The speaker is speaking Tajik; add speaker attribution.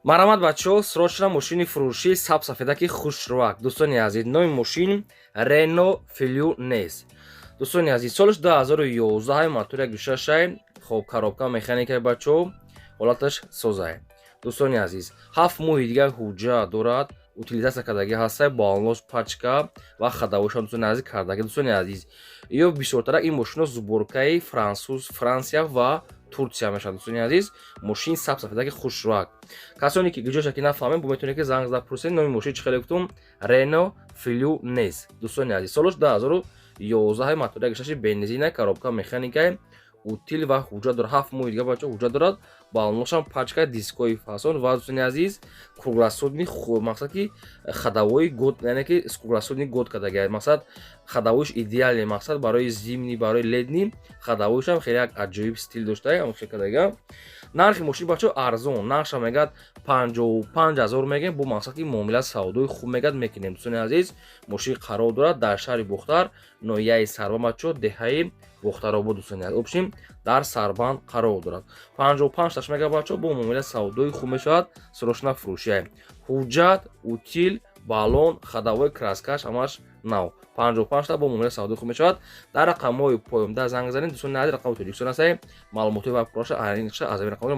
Speaker 1: Марамат бачаҳо, срочно мошини фурӯшии сабсафедаки хушрӯак. Дӯстони азиз, номи мошин Renault Fluence. Дӯстони азиз, соли 2011 мотори 1.6 хоб коробка механикаи бачаҳо, ҳолаташ созае. Дӯстони азиз, 7 моҳи дигар ҳуҷҷат дорад, утилизатсия кардагӣ ҳастай, балонлош, пачка ва хадавошон дӯстони азиз кардагӣ. Дӯстони азиз, ё бисёртарак ин мошинҳо зубуркаи Франсия ва Турсия мешавад. Дӯстони азиз, мошини сабсафедаки хушрӯак. Касоне ки гуҷоиша ки нафаҳмем, бо метавонед ки занг зада пурсед. Номи мошини чӣ хеле гуфтум? Renault Fluence. Дӯстони азиз, солаш 2011 мотори 1.6 бензина, коробка механикаи, утил ва ҳуҷҷат дорад. 7 моҳи дигар бачаҳо ҳуҷҷат дорад, балонлошам, пачка, дискои фасон ва дӯстони азиз, круглосудни мақсад ки хадавои год, яъне ки круглосудни год кардагӣ. Мақсад хадавоиш идеале, мақсад барои зимни, барои ледни хадавоишам хеле як аҷоиб стил доштае, омӯхта кардагӣ. Нархи мошини бачаҳо арзон, нақша мегӯяд 55,000 мегӯяд, бо мақсад ки муомила савдои хуб мегӯяд мекунем. Дӯстони азиз, мошин қарор дорад дар шаҳри Бухтар, ноҳияи Сарбанд бачаҳо, деҳаи Бухтаробод. Дӯстони азиз, обшим дар Сарбанд қарор дорад. 55 таш мегӯяд бачаҳо, бо муомила савдои хуб мешавад, срочно фурӯшия. Ҳуҷҷат, утил, балон, хадавои краскаш ҳамаш нав. 55 та бо муомила савдои хуб мешавад. Дар рақамҳои поёмда занг занед. Дӯстони азиз, рақами телефон ҳастаи маълумоти ва пурсиша аз ин рақамҳо